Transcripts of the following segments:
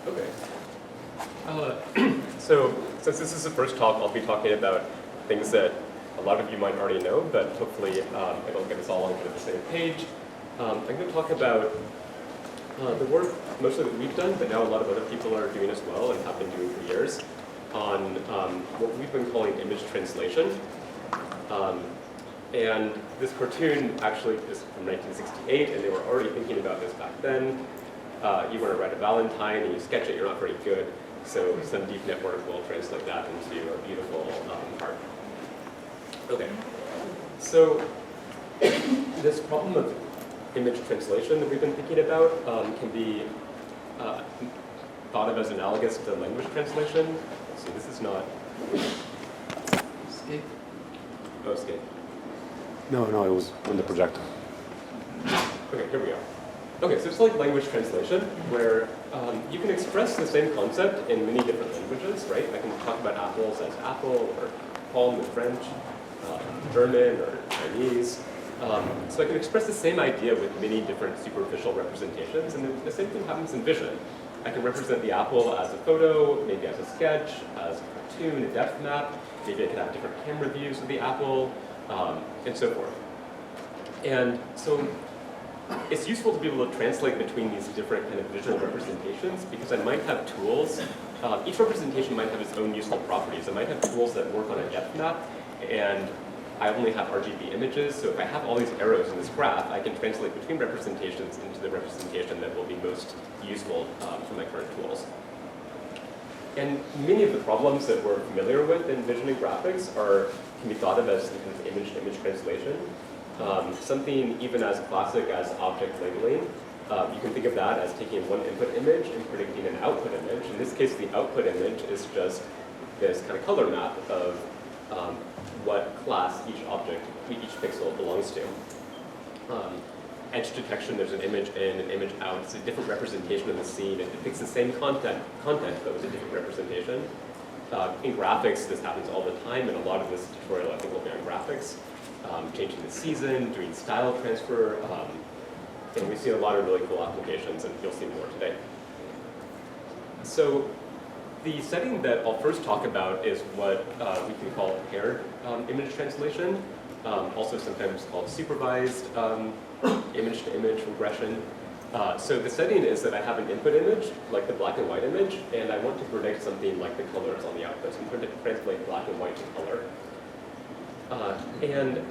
Okay. So since this is the first talk, I'll be talking about things that a lot of you might already know, but hopefully it'll get us all onto the same page. I'm going to talk about the work mostly that we've done, but now a lot of other people are doing as well and have been doing for years on what we've been calling image translation. And this cartoon actually is from 1968, and they were already thinking about this back then. You want to write a Valentine and you sketch it, you're not very good. So some deep network will translate that into a beautiful art. Okay, so this problem of image translation that we've been thinking about can be thought of as analogous to language translation. So this is not escape. Oh, escape. No, it was on the projector. Okay, here we are. Okay, so it's like language translation, where you can express the same concept in many different languages, right? I can talk about apples as apple, or palm in French, German, or Chinese. So I can express the same idea with many different superficial representations, and the same thing happens in vision. I can represent the apple as a photo, maybe as a sketch, as a cartoon, a depth map. Maybe I could have different camera views of the apple, and so forth. And so it's useful to be able to translate between these different kind of visual representations because I might have tools. Each representation might have its own useful properties. I might have tools that work on a depth map, and I only have RGB images, so if I have all these arrows in this graph, I can translate between representations into the representation that will be most useful for my current tools. And many of the problems that we're familiar with in vision and graphics can be thought of as kind of image-to-image translation. Something even as classic as object labeling. You can think of that as taking one input image and predicting an output image. In this case, the output image is just this kind of color map of what class each object, each pixel belongs to. Edge detection, there's an image in, an image out. It's a different representation of the scene. It depicts the same content, but with a different representation. In graphics, this happens all the time, and a lot of this tutorial, I think, will be on graphics. Changing the season, doing style transfer, and we see a lot of really cool applications, and you'll see more today. So the setting that I'll first talk about is what we can call paired image translation, also sometimes called supervised image-to-image regression. So the setting is that I have an input image, like the black and white image, and I want to predict something like the colors on the output. So I'm trying to translate black and white to color. And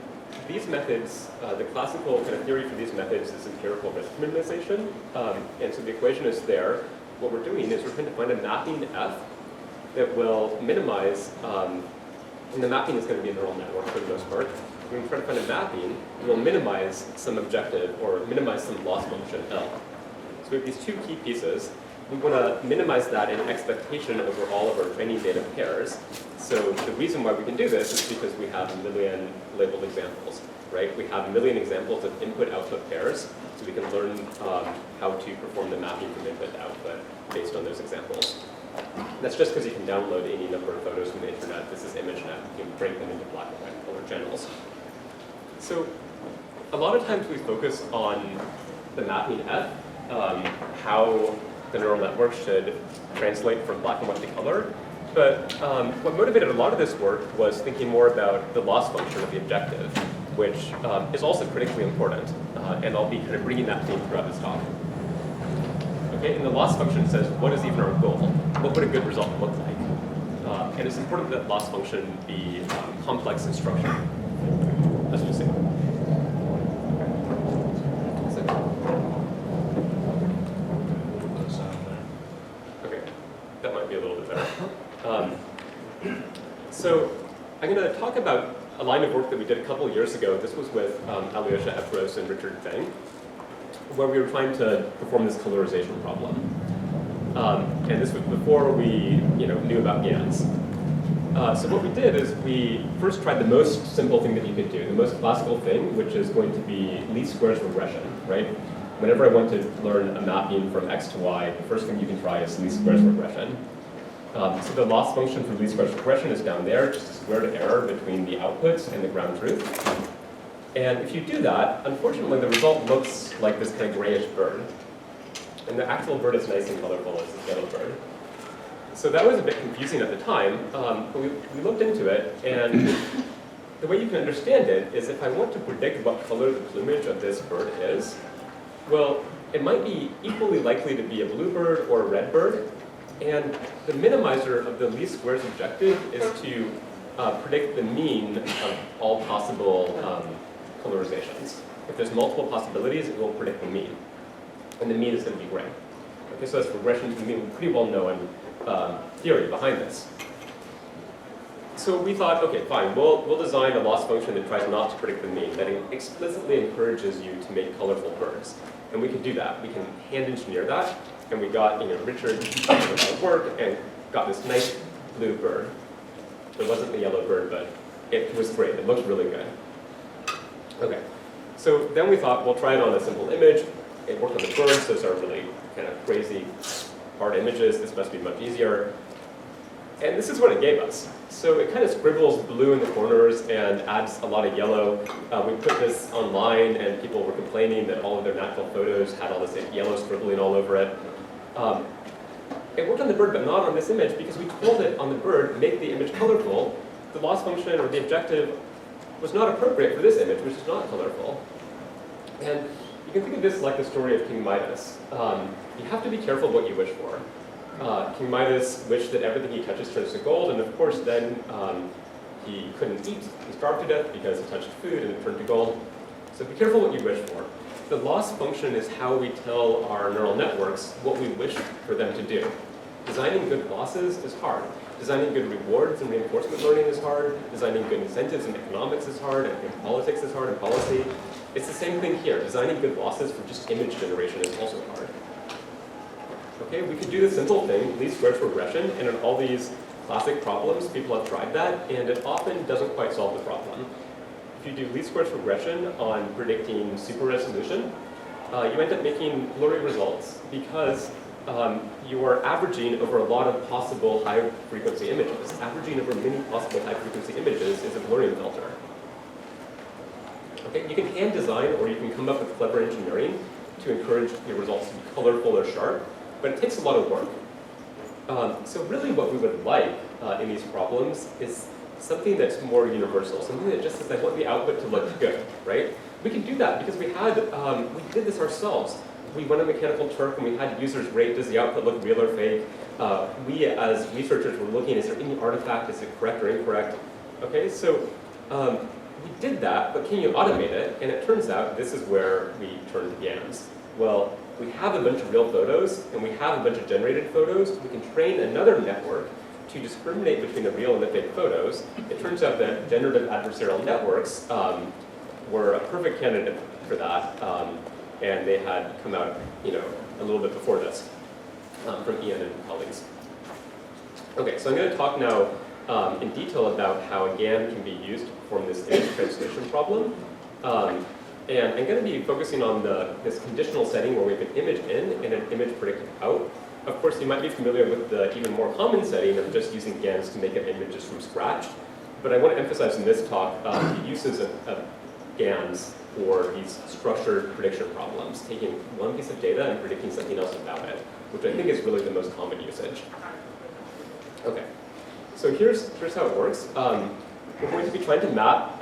these methods, the classical kind of theory for these methods is empirical risk minimization. And so the equation is there. What we're doing is we're trying to find a mapping F that will minimize, and the mapping is going to be a neural network for the most part. We're going to try to find a mapping that will minimize some objective or minimize some loss function L. So we have these two key pieces. We want to minimize that in expectation over all of our training data pairs. So the reason why we can do this is because we have a million labeled examples, right? We have a million examples of input-output pairs, so we can learn how to perform the mapping from input to output based on those examples. That's just because you can download any number of photos from the internet. This is ImageNet. You can break them into black and white color channels. So a lot of times we focus on the mapping F, how the neural network should translate from black and white to color. But what motivated a lot of this work was thinking more about the loss function of the objective, which is also critically important. And I'll be kind of bringing that theme throughout this talk. Okay, and the loss function says, what is even our goal? What would a good result look like? And it's important that loss function be complex in structure, as we'll see. That might be a little bit better. So I'm going to talk about a line of work that we did a couple years ago. This was with Alyosha Epros and Richard Feng, where we were trying to perform this colorization problem. And this was before we knew about GANs. So what we did is we first tried the most simple thing that you could do, the most classical thing, which is going to be least squares regression, right? Whenever I want to learn a mapping from x to y, the first thing you can try is least squares regression. So the loss function for least squares regression is down there, just a squared error between the outputs and the ground truth. And if you do that, unfortunately, the result looks like this kind of grayish bird. And the actual bird is nice and colorful as this yellow bird. So that was a bit confusing at the time, but we looked into it, and the way you can understand it is if I want to predict what color the plumage of this bird is, well, it might be equally likely to be a blue bird or a red bird, and the minimizer of the least squares objective is to predict the mean of all possible colorizations. If there's multiple possibilities, it will predict the mean, and the mean is going to be gray. Okay, so that's regression to the mean, pretty well known theory behind this. So we thought, okay, fine, we'll design a loss function that tries not to predict the mean, that explicitly encourages you to make colorful birds. And we can do that. We can hand engineer that, and we got Richard to work and got this nice blue bird. It wasn't the yellow bird, but it was great. It looked really good. Okay, so then we thought, we'll try it on a simple image. It worked on the birds. Those are really kind of crazy hard images. This must be much easier. And this is what it gave us. So it kind of scribbles blue in the corners and adds a lot of yellow. We put this online, and people were complaining that all of their natural photos had all this yellow scribbling all over it. It worked on the bird, but not on this image, because we told it on the bird, make the image colorful. The loss function, or the objective, was not appropriate for this image, which is not colorful. And you can think of this like the story of King Midas. You have to be careful what you wish for. King Midas wished that everything he touches turns to gold, and of course then he couldn't eat. He starved to death because he touched food and it turned to gold. So be careful what you wish for. The loss function is how we tell our neural networks what we wish for them to do. Designing good losses is hard. Designing good rewards and reinforcement learning is hard. Designing good incentives in economics is hard, and in politics is hard, and policy. It's the same thing here. Designing good losses for just image generation is also hard. Okay, we could do the simple thing, least squares regression, and in all these classic problems, people have tried that, and it often doesn't quite solve the problem. If you do least squares regression on predicting super resolution, you end up making blurry results because you are averaging over a lot of possible high-frequency images. Averaging over many possible high-frequency images is a blurring filter. Okay, you can hand design, or you can come up with clever engineering to encourage your results to be colorful or sharp, but it takes a lot of work. So really what we would like in these problems is something that's more universal, something that just says, I want the output to look good, right? We can do that because we did this ourselves. We went on Mechanical Turk and we had users rate, does the output look real or fake? We as researchers were looking, is there any artifact, is it correct or incorrect? Okay, so we did that, but can you automate it? And it turns out this is where we turn to GANs. Well, we have a bunch of real photos, and we have a bunch of generated photos. We can train another network to discriminate between the real and the fake photos. It turns out that generative adversarial networks were a perfect candidate for that, and they had come out, a little bit before this from Ian and colleagues. Okay, so I'm going to talk now in detail about how a GAN can be used to perform this image translation problem. And I'm going to be focusing on this conditional setting where we have an image in and an image predicted out. Of course, you might be familiar with the even more common setting of just using GANs to make up images from scratch. But I want to emphasize in this talk the uses of GANs for these structured prediction problems, taking one piece of data and predicting something else about it, which I think is really the most common usage. Okay, so here's how it works. We're going to be trying to map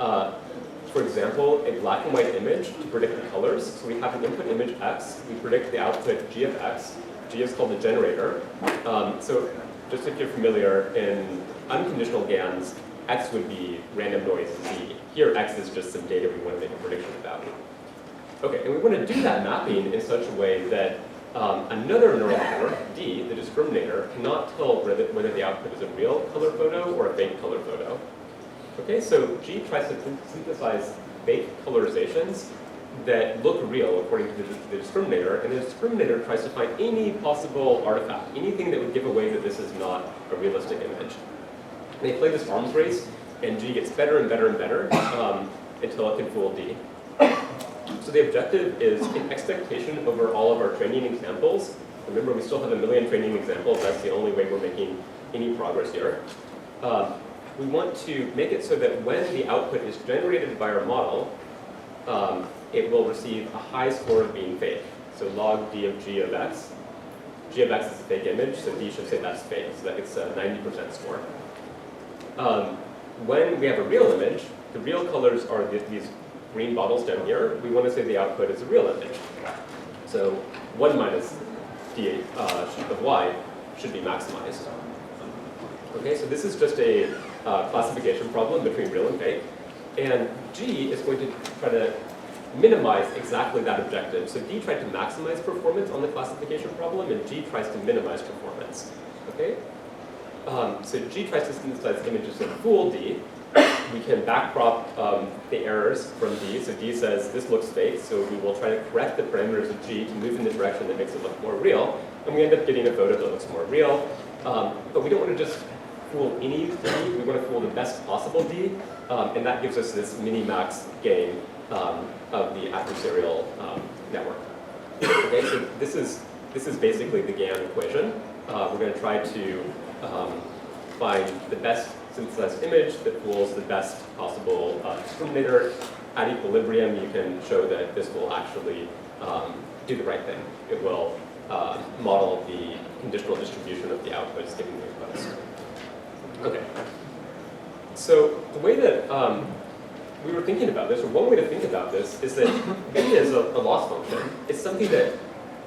for example, a black and white image to predict the colors. So we have an input image X. We predict the output G of X. G is called the generator. So just if you're familiar, in unconditional GANs, X would be random noise Z. Here, X is just some data we want to make a prediction about. Okay, and we want to do that mapping in such a way that another neural network, D, the discriminator, cannot tell whether the output is a real color photo or a fake color photo. Okay, so G tries to synthesize fake colorizations that look real according to the discriminator, and the discriminator tries to find any possible artifact, anything that would give away that this is not a realistic image. And they play this arms race, and G gets better and better and better until it can fool D. So the objective is in expectation over all of our training examples. Remember, we still have a million training examples. That's the only way we're making any progress here. We want to make it so that when the output is generated by our model, it will receive a high score of being fake. So log d of g of x. G of x is a fake image, so d should say that's fake, so that gets a 90% score. When we have a real image, the real colors are these green bottles down here. We want to say the output is a real image. So 1 minus d of y should be maximized. Okay, so this is just a classification problem between real and fake. And G is going to try to minimize exactly that objective. So D tried to maximize performance on the classification problem, and G tries to minimize performance. Okay? So G tries to synthesize images of full D. We can backprop the errors from D. So D says this looks fake, so we will try to correct the parameters of G to move in the direction that makes it look more real. And we end up getting a photo that looks more real. But we don't want to just fool any D, we want to fool the best possible D, and that gives us this mini-max gain of the adversarial network. Okay, so this is basically the GAN equation. We're going to try to find the best synthesized image that fools the best possible discriminator. At equilibrium, you can show that this will actually do the right thing. It will model the conditional distribution of the outputs given the inputs. Okay. So the way that we were thinking about this, or one way to think about this, is that B is a loss function. It's something that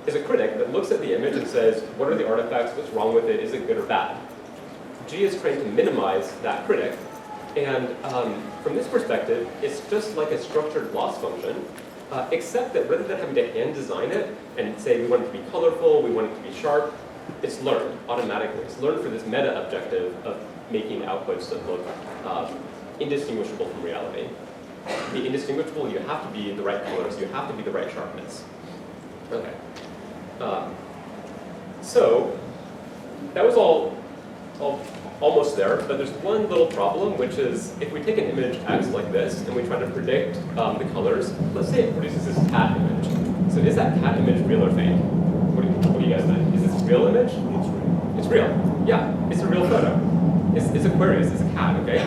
is a critic that looks at the image and says, what are the artifacts, what's wrong with it, is it good or bad? G is trying to minimize that critic, and from this perspective, it's just like a structured loss function, except that rather than having to hand design it and say we want it to be colorful, we want it to be sharp, it's learned automatically. It's learned for this meta objective of making outputs that look indistinguishable from reality. To be indistinguishable, you have to be the right colors, you have to be the right sharpness. Okay. So that was all almost there, but there's one little problem, which is if we take an image X like this and we try to predict the colors, let's say it produces this cat image. So is that cat image real or fake? What do you guys think? Is this a real image? It's real. Yeah, it's a real photo. It's Aquarius, it's a cat, okay?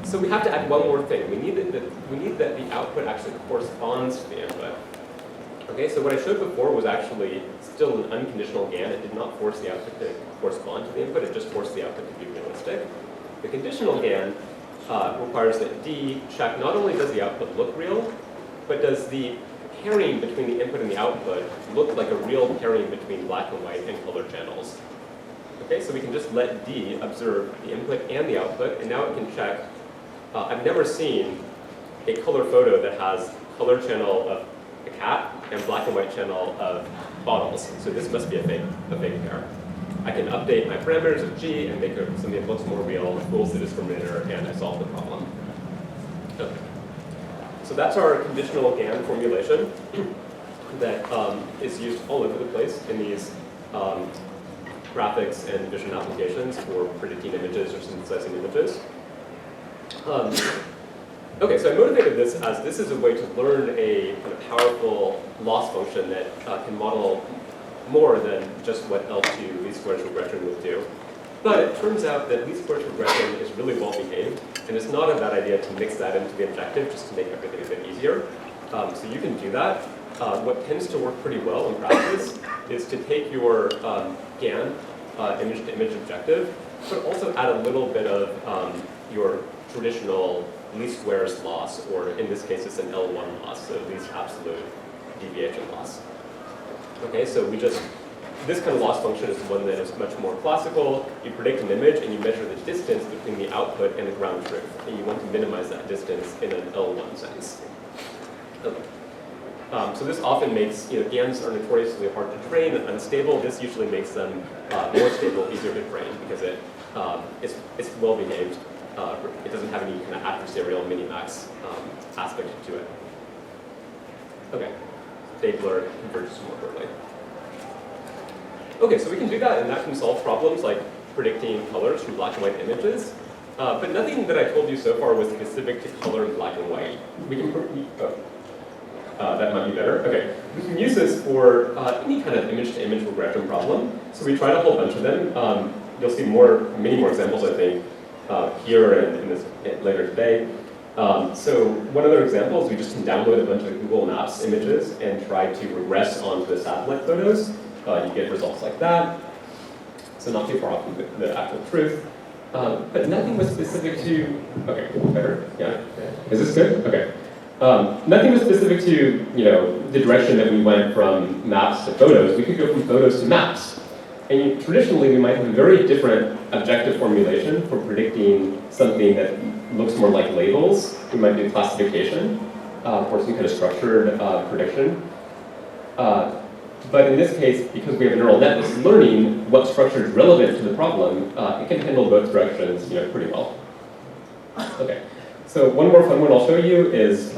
So we have to add one more thing. We need that the output actually corresponds to the input. Okay, so what I showed before was actually still an unconditional GAN. It did not force the output to correspond to the input, it just forced the output to be realistic. The conditional GAN requires that D check not only does the output look real, but does the pairing between the input and the output look like a real pairing between black and white and color channels. Okay, so we can just let D observe the input and the output, and now it can check. I've never seen a color photo that has color channel of a cat and black and white channel of bottles. So this must be a fake pair. I can update my parameters of G and make something that looks more real, fools the discriminator, and I solve the problem. Okay. So that's our conditional GAN formulation that is used all over the place in these graphics and vision applications for predicting images or synthesizing images. Okay, so I motivated this as this is a way to learn a kind of powerful loss function that can model more than just what L2 least squares regression would do. But it turns out that least squares regression is really well behaved, and it's not a bad idea to mix that into the objective just to make everything a bit easier. So you can do that. What tends to work pretty well in practice is to take your GAN, image-to-image objective, but also add a little bit of your traditional least squares loss, or in this case it's an L1 loss, so least absolute deviation loss. Okay, so this kind of loss function is one that is much more classical. You predict an image and you measure the distance between the output and the ground truth, and you want to minimize that distance in an L1 sense. Okay. So this often makes, GANs are notoriously hard to train and unstable. This usually makes them more stable, easier to train, because it's well behaved. It doesn't have any kind of adversarial minimax aspect to it. Okay, Stabler converges more quickly. Okay, so we can do that, and that can solve problems like predicting colors from black and white images. But nothing that I told you so far was specific to color in black and white. We can, that might be better. Okay, we can use this for any kind of image-to-image regression problem. So we tried a whole bunch of them. You'll see many more examples, I think, here and later today. So one other example is we just can download a bunch of Google Maps images and try to regress onto the satellite photos. You get results like that. So not too far off from the actual truth. But nothing was specific to, okay, better, yeah. Is this good? Okay. Nothing was specific to, the direction that we went from maps to photos. We could go from photos to maps. And traditionally, we might have a very different objective formulation for predicting something that looks more like labels. We might do classification or some kind of structured prediction. But in this case, because we have a neural net that's learning what structure is relevant to the problem, it can handle both directions pretty well. Okay, so one more fun one I'll show you is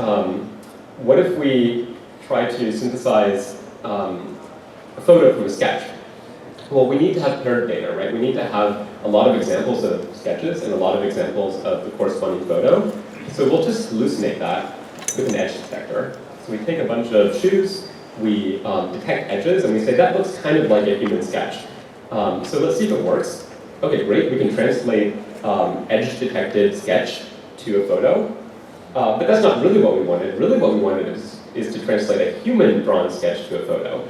what if we try to synthesize a photo from a sketch? Well, we need to have paired data, right? We need to have a lot of examples of sketches and a lot of examples of the corresponding photo. So we'll just hallucinate that with an edge detector. So we take a bunch of shoes, we detect edges, and we say that looks kind of like a human sketch. So let's see if it works. Okay, great, we can translate edge-detected sketch to a photo. But that's not really what we wanted. Really what we wanted is to translate a human-drawn sketch to a photo.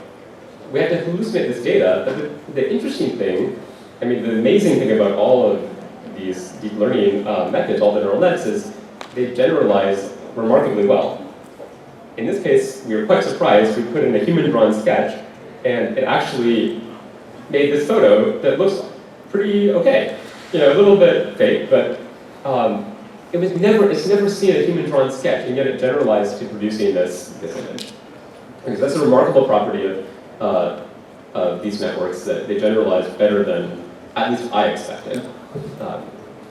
We have to hallucinate this data, but the interesting thing, the amazing thing about all of these deep learning methods, all the neural nets, is they generalize remarkably well. In this case, we were quite surprised. We put in a human-drawn sketch, and it actually made this photo that looks pretty okay. A little bit fake, but it's never seen a human-drawn sketch, and yet it generalized to producing this image. Because that's a remarkable property of these networks, that they generalize better than at least I expected.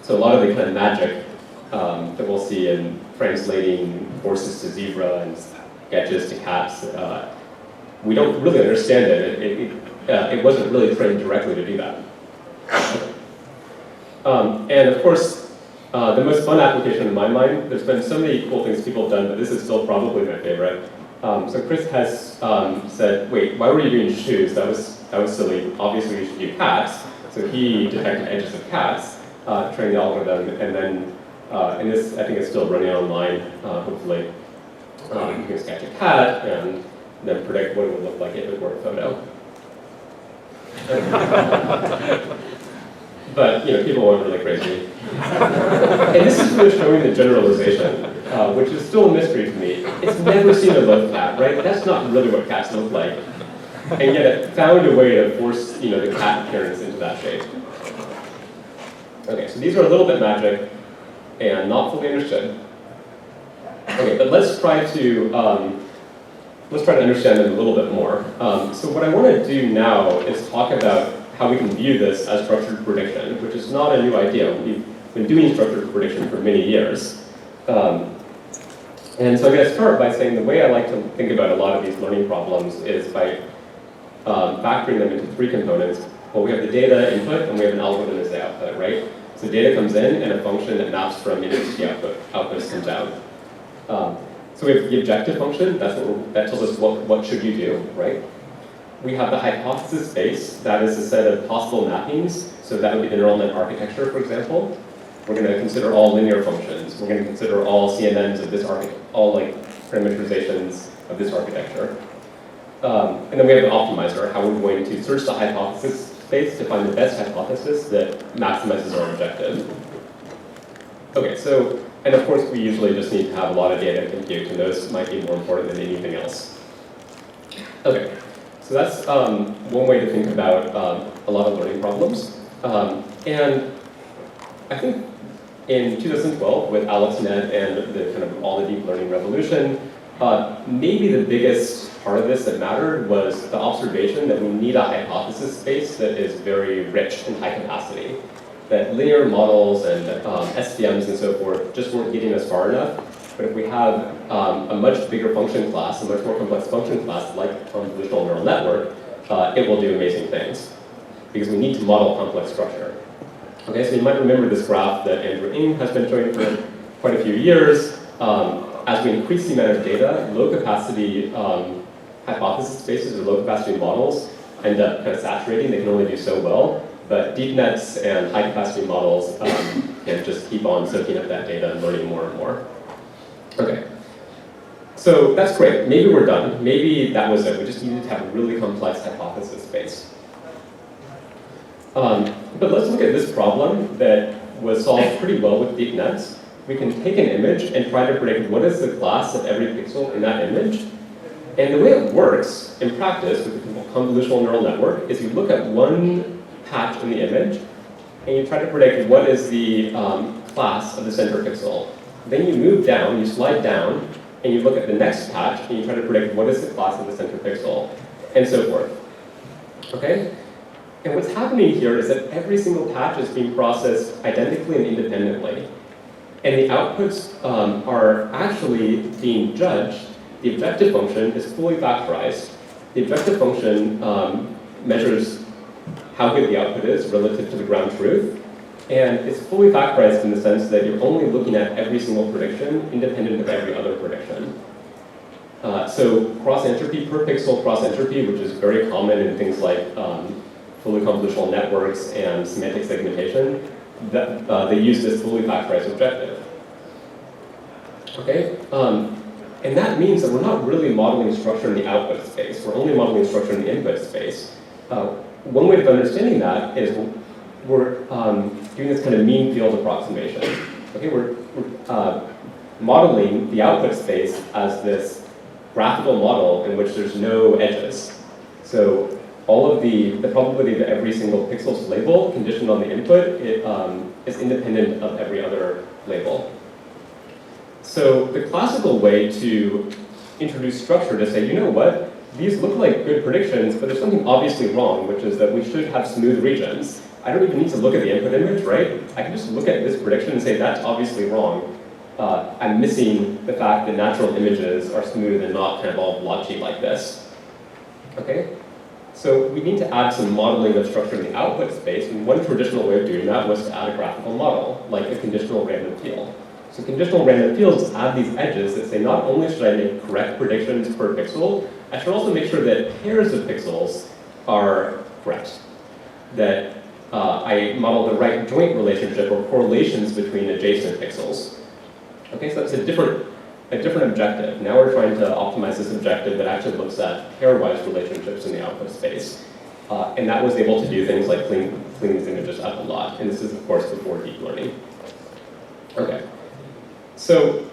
So a lot of the kind of magic that we'll see in translating horses to zebra and sketches to cats, we don't really understand it. It wasn't really trained directly to do that. And of course, the most fun application in my mind, there's been so many cool things people have done, but this is still probably my favorite. So Chris has said, wait, why were you doing shoes? That was silly. Obviously, you should do cats. So he detected edges of cats, trained the algorithm, and then, and this I think is still running online, hopefully. You can sketch a cat and then predict what it would look like if it were a photo. But people went really crazy. And this is really showing the generalization, which is still a mystery to me. It's never seen a love cat, right? That's not really what cats look like. And yet it found a way to force the cat appearance into that shape. Okay, so these are a little bit magic and not fully understood. Okay, but let's try to understand them a little bit more. So what I want to do now is talk about how we can view this as structured prediction, which is not a new idea. We've been doing structured prediction for many years. And so I'm going to start by saying the way I like to think about a lot of these learning problems is by factoring them into three components. Well, we have the data input, and we have an algorithm as the output, right? So data comes in, and a function that maps from input to output comes out. So we have the objective function, that tells us what should you do, right? We have the hypothesis space, that is a set of possible mappings, so that would be the neural net architecture, for example. We're going to consider all linear functions. We're going to consider all CNNs of this all parameterizations of this architecture. And then we have an optimizer, how we're going to search the hypothesis space to find the best hypothesis that maximizes our objective. Okay, so, and of course we usually just need to have a lot of data to compute, and those might be more important than anything else. Okay, so that's one way to think about a lot of learning problems. And I think in 2012, with AlexNet and the kind of all the deep learning revolution, maybe the biggest part of this that mattered was the observation that we need a hypothesis space that is very rich in high capacity. That linear models and SVMs and so forth just weren't getting us far enough. But if we have a much bigger function class, a much more complex function class like a convolutional neural network, it will do amazing things. Because we need to model complex structure. Okay, so you might remember this graph that Andrew Ng has been showing for quite a few years. As we increase the amount of data, low capacity hypothesis spaces or low capacity models end up kind of saturating. They can only do so well. But deep nets and high capacity models can just keep on soaking up that data and learning more and more. Okay. So that's great. Maybe we're done. Maybe that was it. We just needed to have a really complex hypothesis space. But let's look at this problem that was solved pretty well with deep nets. We can take an image and try to predict what is the class of every pixel in that image. And the way it works in practice with the convolutional neural network is you look at one patch in the image and you try to predict what is the class of the center pixel. Then you move down, you slide down, and you look at the next patch and you try to predict what is the class of the center pixel, and so forth. Okay? And what's happening here is that every single patch is being processed identically and independently. And the outputs are actually being judged. The objective function is fully factorized. The objective function measures how good the output is relative to the ground truth. And it's fully factorized in the sense that you're only looking at every single prediction independent of every other prediction. So cross-entropy per pixel cross-entropy, which is very common in things like fully convolutional networks and semantic segmentation, they use this fully factorized objective. Okay? And that means that we're not really modeling structure in the output space. We're only modeling structure in the input space. One way of understanding that is we're doing this kind of mean field approximation. Okay, we're modeling the output space as this graphical model in which there's no edges. So all of the probability that every single pixel's label conditioned on the input is independent of every other label. So the classical way to introduce structure to say, you know what, these look like good predictions, but there's something obviously wrong, which is that we should have smooth regions. I don't even need to look at the input image, right? I can just look at this prediction and say that's obviously wrong. I'm missing the fact that natural images are smooth and not kind of all blotchy like this. Okay? So we need to add some modeling of structure in the output space, and one traditional way of doing that was to add a graphical model, like a conditional random field. So conditional random fields add these edges that say not only should I make correct predictions per pixel, I should also make sure that pairs of pixels are correct. That I model the right joint relationship or correlations between adjacent pixels. Okay, so that's a different objective. Now we're trying to optimize this objective that actually looks at pairwise relationships in the output space. And that was able to do things like clean these images up a lot. And this is, of course, before deep learning. Okay. So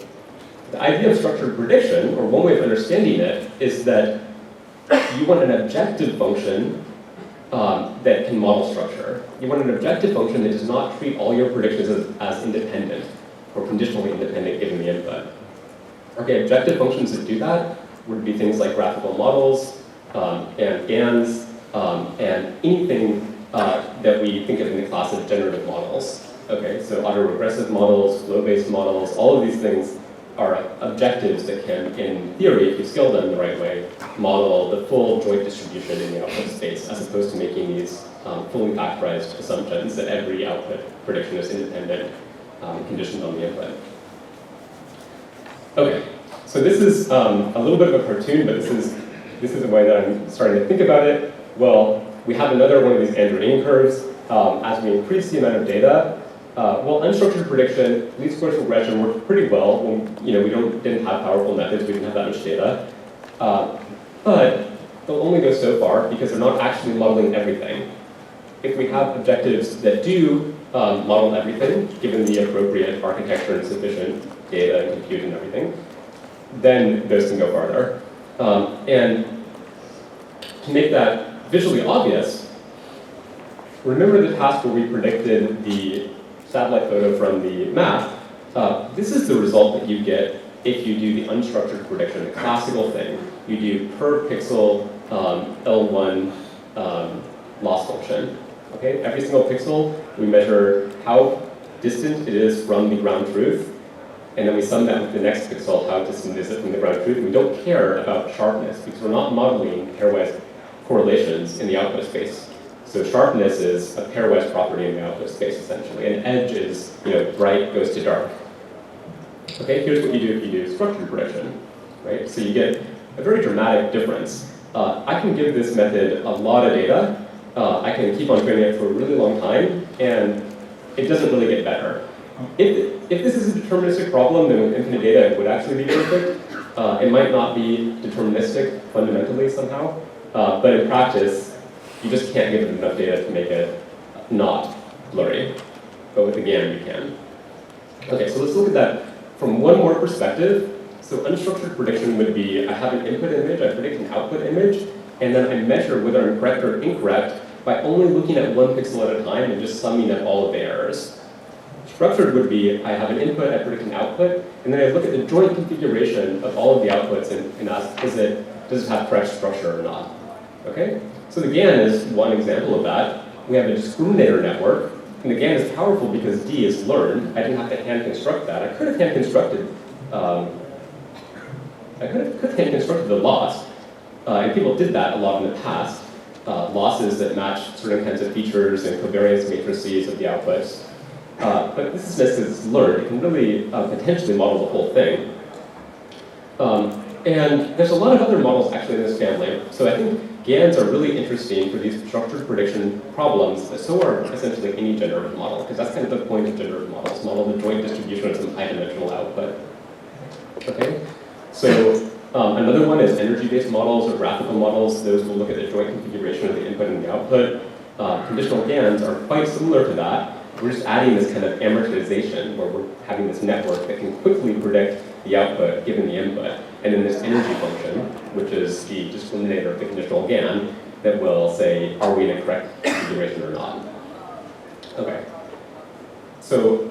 the idea of structured prediction, or one way of understanding it, is that you want an objective function that can model structure. You want an objective function that does not treat all your predictions as independent or conditionally independent given the input. Okay, objective functions that do that would be things like graphical models and GANs and anything that we think of in the class of generative models. Okay, so autoregressive models, flow-based models, all of these things are objectives that can, in theory, if you scale them the right way, model the full joint distribution in the output space, as opposed to making these fully factorized assumptions that every output prediction is independent, conditioned on the input. Okay, so this is a little bit of a cartoon, but this is a way that I'm starting to think about it. Well, we have another one of these Andrew curves. As we increase the amount of data, well, unstructured prediction, least squares regression worked pretty well when we didn't have powerful methods, we didn't have that much data. But they'll only go so far because they're not actually modeling everything. If we have objectives that do model everything, given the appropriate architecture and sufficient data and compute and everything, then those can go farther. And to make that visually obvious, remember the task where we predicted the satellite photo from the map. This is the result that you get if you do the unstructured prediction, the classical thing. You do per pixel L1 loss function. Okay, every single pixel, we measure how distant it is from the ground truth, and then we sum that with the next pixel, how distant is it from the ground truth. We don't care about sharpness because we're not modeling pairwise correlations in the output space. So sharpness is a pairwise property in the output space, essentially. And edge is, bright goes to dark. Okay, here's what you do if you do structured prediction, right? So you get a very dramatic difference. I can give this method a lot of data. I can keep on training it for a really long time, and it doesn't really get better. If this is a deterministic problem, then with infinite data it would actually be perfect. It might not be deterministic fundamentally somehow, but in practice, you just can't give it enough data to make it not blurry. But with the GAN, you can. Okay, so let's look at that from one more perspective. So unstructured prediction would be, I have an input image, I predict an output image, and then I measure whether I'm correct or incorrect by only looking at one pixel at a time and just summing up all of the errors. Structured would be, I have an input, I predict an output, and then I look at the joint configuration of all of the outputs and ask, does it have correct structure or not? Okay? So the GAN is one example of that. We have a discriminator network, and the GAN is powerful because D is learned. I didn't have to hand construct that. I could have hand constructed the loss, and people did that a lot in the past. Losses that match certain kinds of features and covariance matrices of the outputs. But this is nice because it's learned. It can really potentially model the whole thing. And there's a lot of other models actually in this family. So I think GANs are really interesting for these structured prediction problems, but so are essentially any generative model, because that's kind of the point of generative models, model the joint distribution of some high-dimensional output. Okay? So another one is energy-based models or graphical models. Those will look at the joint configuration of the input and the output. Conditional GANs are quite similar to that. We're just adding this kind of amortization where we're having this network that can quickly predict the output given the input. And then this energy function, which is the discriminator of the conditional GAN, that will say, are we in a correct configuration or not? Okay. So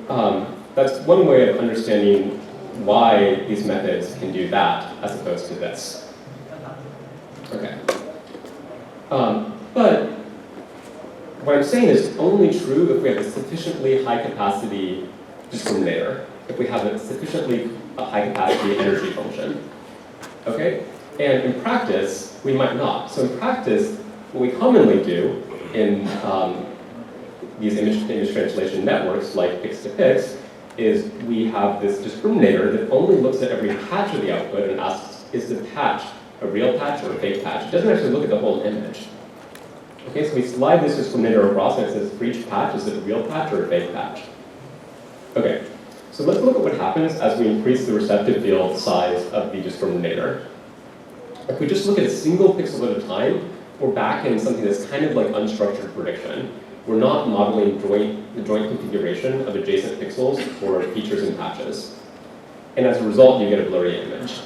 that's one way of understanding why these methods can do that as opposed to this. Okay. But what I'm saying is only true if we have a sufficiently high capacity discriminator, if we have a sufficiently high capacity energy function. Okay? And in practice, we might not. So in practice, what we commonly do in these image translation networks like pix-to-pix is we have this discriminator that only looks at every patch of the output and asks, is the patch a real patch or a fake patch? It doesn't actually look at the whole image. Okay, so we slide this discriminator across and it says for each patch, is it a real patch or a fake patch? Okay, so let's look at what happens as we increase the receptive field size of the discriminator. If we just look at a single pixel at a time, we're back in something that's kind of like unstructured prediction. We're not modeling the joint configuration of adjacent pixels for features and patches. And as a result, you get a blurry image.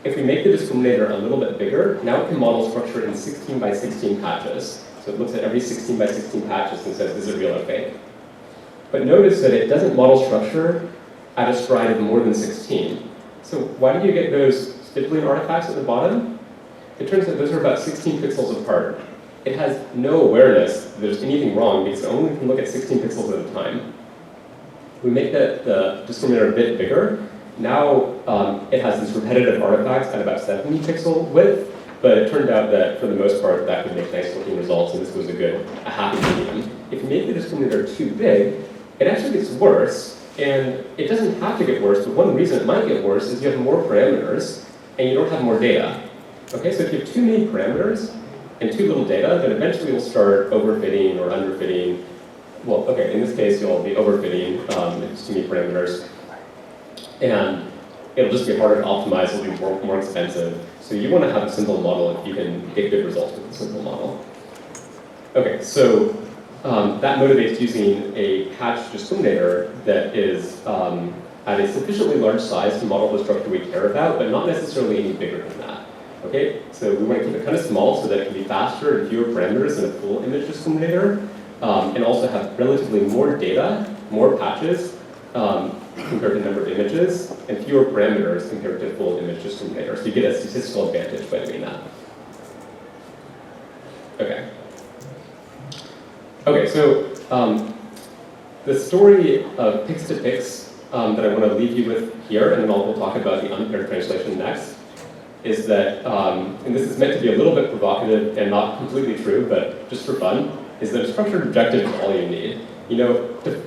If we make the discriminator a little bit bigger, now it can model structure in 16 by 16 patches. So it looks at every 16 by 16 patches and says, is it real or fake? But notice that it doesn't model structure at a stride of more than 16. So why do you get those stippling artifacts at the bottom? It turns out those are about 16 pixels apart. It has no awareness that there's anything wrong because it only can look at 16 pixels at a time. We make the discriminator a bit bigger. Now it has this repetitive artifacts at about 70 pixel width, but it turned out that for the most part that could make nice looking results and this was a happy medium. If you make the discriminator too big, it actually gets worse, and it doesn't have to get worse, but one reason it might get worse is you have more parameters and you don't have more data. Okay, so if you have too many parameters and too little data, then eventually you'll start overfitting or underfitting. Well, okay, in this case you'll be overfitting if it's too many parameters. And it'll just be harder to optimize, it'll be more expensive. So you want to have a simple model if you can get good results with a simple model. Okay, so that motivates using a patch discriminator that is at a sufficiently large size to model the structure we care about, but not necessarily any bigger than that. Okay, so we want to keep it kind of small so that it can be faster and fewer parameters than a full image discriminator, and also have relatively more data, more patches, compared to the number of images, and fewer parameters compared to full image discriminator. So you get a statistical advantage by doing that. Okay. Okay, so the story of pix-to-pix that I want to leave you with here, and then we'll talk about the unpaired translation next, is that, and this is meant to be a little bit provocative and not completely true, but just for fun, is that a structured objective is all you need. You know, to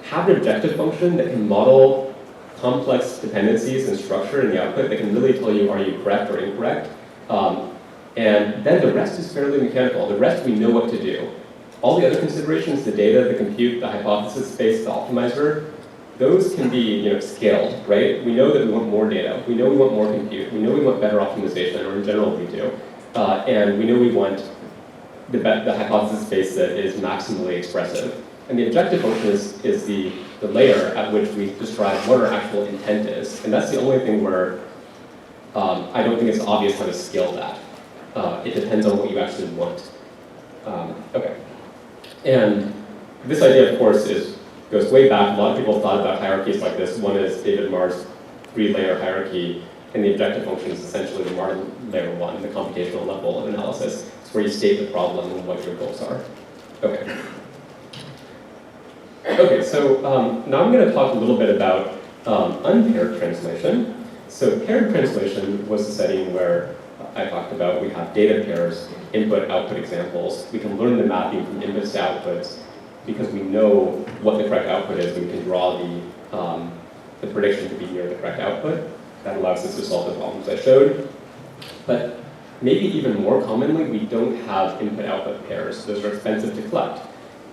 have an objective function that can model complex dependencies and structure in the output that can really tell you are you correct or incorrect, and then the rest is fairly mechanical. The rest we know what to do. All the other considerations, the data, the compute, the hypothesis space, the optimizer, those can be scaled, right? We know that we want more data. We know we want more compute. We know we want better optimization, or in general we do. And we know we want the hypothesis space that is maximally expressive. And the objective function is the layer at which we describe what our actual intent is. And that's the only thing where I don't think it's obvious how to scale that. It depends on what you actually want. Okay. And this idea, of course, goes way back. A lot of people thought about hierarchies like this. One is David Marr's 3-layer hierarchy, and the objective function is essentially the Marr layer 1, the computational level of analysis. It's where you state the problem and what your goals are. Okay. Okay, so now I'm going to talk a little bit about unpaired translation. So paired translation was the setting where I talked about we have data pairs, input-output examples. We can learn the mapping from inputs to outputs because we know what the correct output is, and we can draw the prediction to be near the correct output. That allows us to solve the problems I showed. But maybe even more commonly, we don't have input-output pairs. Those are expensive to collect.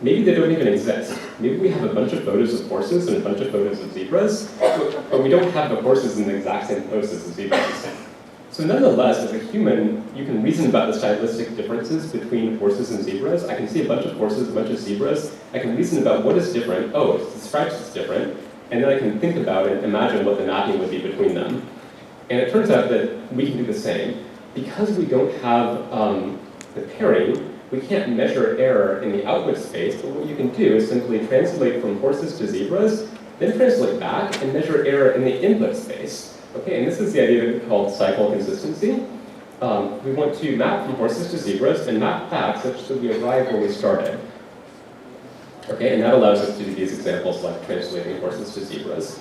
Maybe they don't even exist. Maybe we have a bunch of photos of horses and a bunch of photos of zebras, but we don't have the horses in the exact same pose as the zebras. So nonetheless, as a human, you can reason about the stylistic differences between horses and zebras. I can see a bunch of horses, a bunch of zebras. I can reason about what is different. Oh, it's the stripes that's different. And then I can think about and imagine what the mapping would be between them. And it turns out that we can do the same. Because we don't have the pairing, we can't measure error in the output space, but what you can do is simply translate from horses to zebras, then translate back and measure error in the input space. Okay, and this is the idea that we call cycle consistency. We want to map from horses to zebras and map back such that we arrive where we started. Okay, and that allows us to do these examples like translating horses to zebras.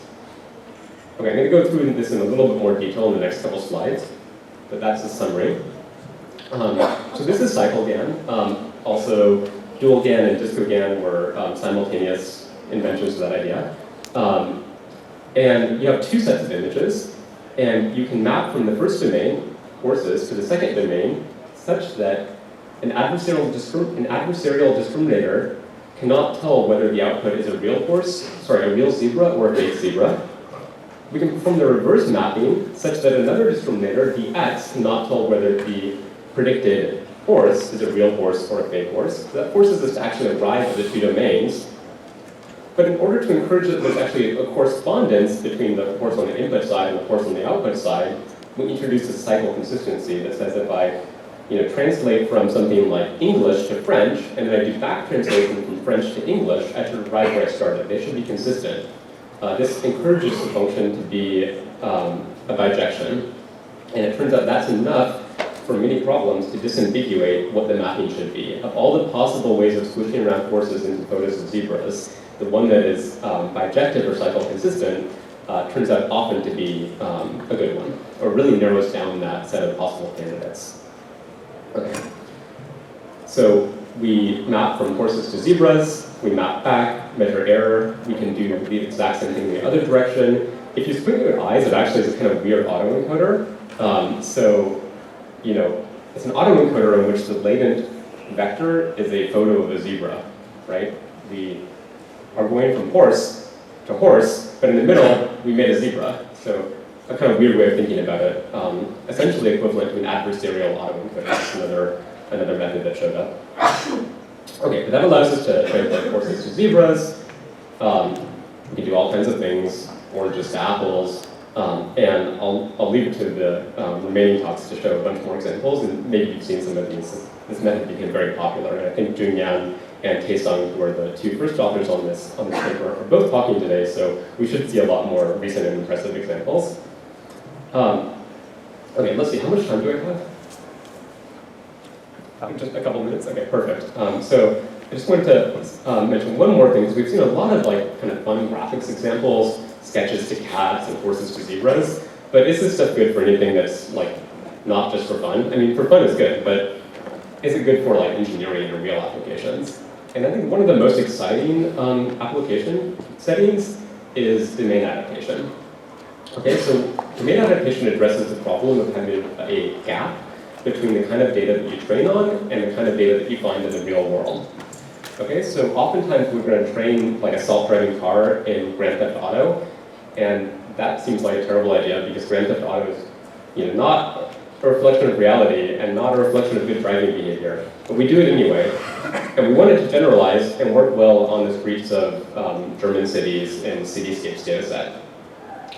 Okay, I'm going to go through this in a little bit more detail in the next couple slides, but that's the summary. So this is cycle GAN. Also, dual GAN and disco GAN were simultaneous inventions of that idea. And you have two sets of images, and you can map from the first domain, horses, to the second domain, such that an adversarial discriminator cannot tell whether the output is a real zebra or a fake zebra. We can perform the reverse mapping such that another discriminator, the X, cannot tell whether the predicted horse is a real horse or a fake horse. So that forces us to actually arrive at the two domains. But in order to encourage that there's actually a correspondence between the horse on the input side and the horse on the output side, we introduce a cycle consistency that says if I translate from something like English to French, and then I do back translation from French to English, I should arrive where I started. They should be consistent. This encourages the function to be a bijection. And it turns out that's enough for many problems to disambiguate what the mapping should be. Of all the possible ways of switching around horses into photos of zebras, the one that is bijective or cycle consistent turns out often to be a good one, or really narrows down that set of possible candidates. Okay. So we map from horses to zebras, we map back, measure error, we can do the exact same thing in the other direction. If you squint your eyes, it actually is a kind of weird autoencoder. It's an autoencoder in which the latent vector is a photo of a zebra, right? We are going from horse to horse, but in the middle, we made a zebra. So a kind of weird way of thinking about it. Essentially equivalent to an adversarial autoencoder. That's another method that showed up. Okay, but that allows us to translate horses to zebras. We can do all kinds of things, oranges to apples. And I'll leave it to the remaining talks to show a bunch more examples, and maybe you've seen some of these. This method became very popular, and I think Jun Yan and Tae-sung, who are the two first authors on this paper, are both talking today, so we should see a lot more recent and impressive examples. Okay, let's see, how much time do I have? Just a couple minutes? Okay, perfect. So I just wanted to mention one more thing, because we've seen a lot of kind of fun graphics examples, sketches to cats and horses to zebras, but is this stuff good for anything that's not just for fun? I mean, for fun is good, but is it good for engineering or real applications? And I think one of the most exciting application settings is domain adaptation. Okay, so domain adaptation addresses the problem of having a gap between the kind of data that you train on and the kind of data that you find in the real world. Okay, so oftentimes we're going to train like a self-driving car in Grand Theft Auto, and that seems like a terrible idea because Grand Theft Auto is, not a reflection of reality and not a reflection of good driving behavior. But we do it anyway, and we wanted to generalize and work well on the streets of German cities and cityscapes data set.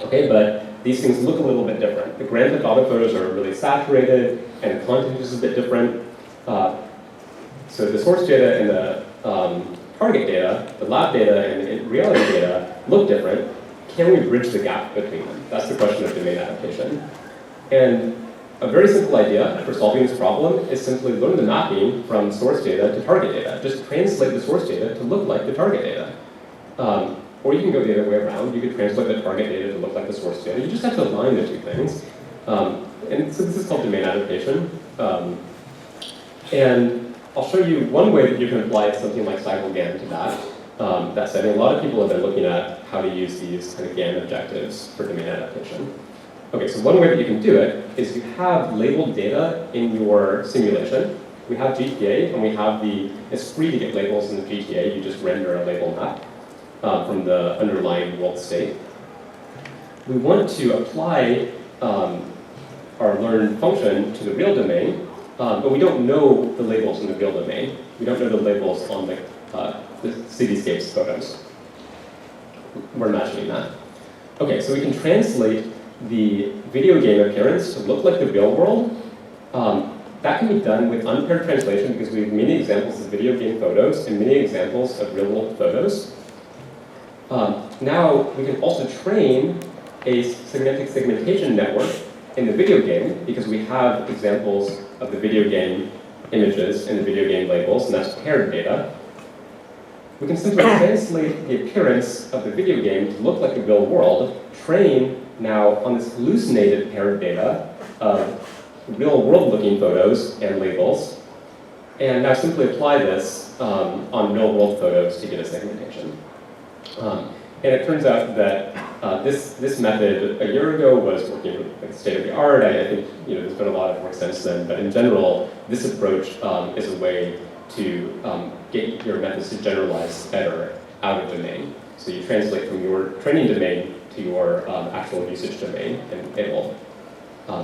Okay, but these things look a little bit different. The Grand Theft Auto photos are really saturated, and the content is a bit different. So the source data and the target data, the lab data and reality data look different. Can we bridge the gap between them? That's the question of domain adaptation. And a very simple idea for solving this problem is simply learn the mapping from source data to target data. Just translate the source data to look like the target data. Or you can go the other way around. You could translate the target data to look like the source data. You just have to align the two things. And so this is called domain adaptation. And I'll show you one way that you can apply something like cycle GAN to that setting. A lot of people have been looking at how to use these kind of GAN objectives for domain adaptation. Okay, so one way that you can do it is you have labeled data in your simulation. We have GTA, and it's free to get labels in the GTA. You just render a label map from the underlying world state. We want to apply our learn function to the real domain, but we don't know the labels in the real domain. We don't know the labels on the cityscapes photos. We're imagining that. Okay, so we can translate the video game appearance to look like the real world. That can be done with unpaired translation because we have many examples of video game photos and many examples of real world photos. Now we can also train a semantic segmentation network in the video game because we have examples of the video game images and the video game labels, and that's paired data. We can simply translate the appearance of the video game to look like the real world, train now on this hallucinated paired data of real world looking photos and labels, and now simply apply this on real world photos to get a segmentation. And it turns out that this method a year ago was working with state of the art. I think there's been a lot of work since then, but in general, this approach is a way to get your methods to generalize better out of domain. So you translate from your training domain to your actual usage domain, and it will,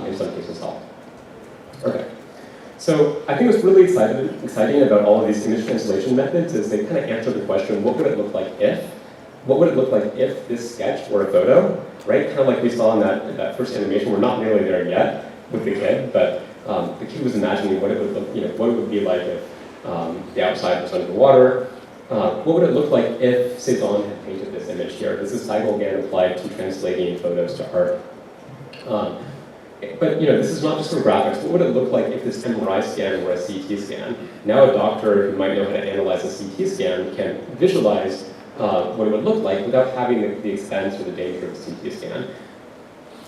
in some cases, help. Okay. So I think what's really exciting about all of these image translation methods is they kind of answer the question, what would it look like if? What would it look like if this sketch were a photo, right? Kind of like we saw in that first animation. We're not nearly there yet with the kid, but the kid was imagining what it would look, what it would be like if the outside was underwater. What would it look like if Cezanne had painted this image here? This is cycle GAN applied to translating photos to art. But this is not just for graphics. What would it look like if this MRI scan were a CT scan? Now a doctor who might know how to analyze a CT scan can visualize what it would look like without having the expense or the danger of a CT scan.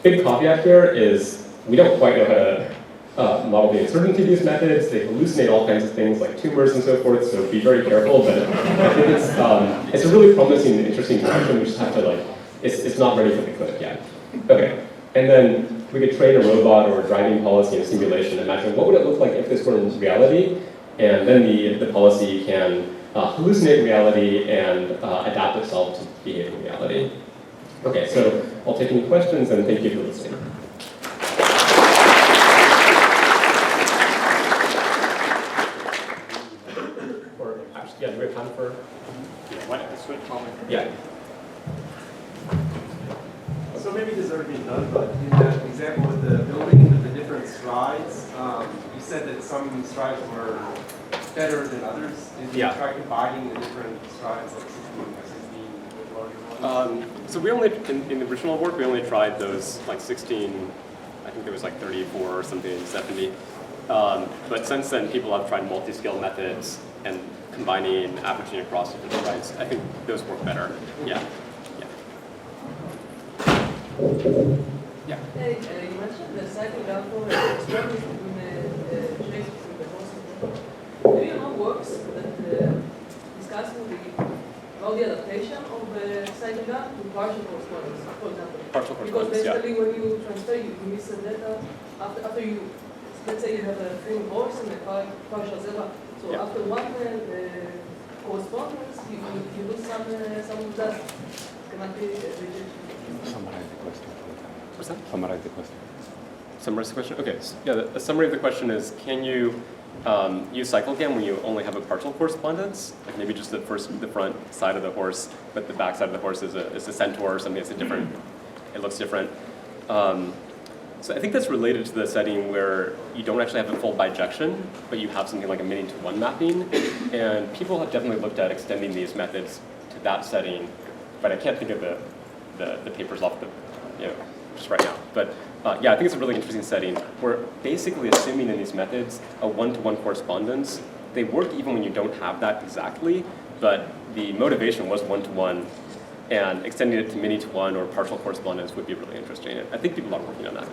Big caveat here is we don't quite know how to model the uncertainty of these methods. They hallucinate all kinds of things like tumors and so forth, so be very careful. But I think it's a really promising and interesting direction. We just have to it's not ready for the clinic yet. Okay, and then we could train a robot or a driving policy in a simulation. Imagine what would it look like if this were in reality, and then the policy can hallucinate reality and adapt itself to behave in reality. Okay, so I'll take any questions and thank you for listening. Or actually, yeah, do we have time for? Why don't we switch on? Yeah. So maybe this has already been done, but in that example with the building with the different strides, you said that some strides were better than others. Did you try combining the different strides, like 16 by 16 with larger ones? So we only, in the original work, we only tried those like 16, I think there was like 34 or something, 70. But since then, people have tried multi-scale methods and combining averaging across different strides. I think those work better. Yeah. Hey, you mentioned the cycle example experiments between the shapes and the horses. Do you know works that discuss about the adaptation of the cycle GAN to partial correspondence, for example? Partial Because correspondence, basically when you transfer, you miss the data after you, let's say you have a frame horse and a partial zebra. So after one correspondence, you lose some of that schematic rejection. Summarize the question. What's that? Summarize the question. Summarize the question? Okay, so, yeah, the summary of the question is, can you use cycle GAN when you only have a partial correspondence? Like maybe just the front side of the horse, but the back side of the horse is a centaur or something that's a different, it looks different. So I think that's related to the setting where you don't actually have a full bijection, but you have something like a many-to-one mapping. And people have definitely looked at extending these methods to that setting, but I can't think of the papers off the, just right now. But yeah, I think it's a really interesting setting. We're basically assuming in these methods a one-to-one correspondence. They work even when you don't have that exactly, but the motivation was one-to-one, and extending it to many-to-one or partial correspondence would be really interesting. I think people are working on that.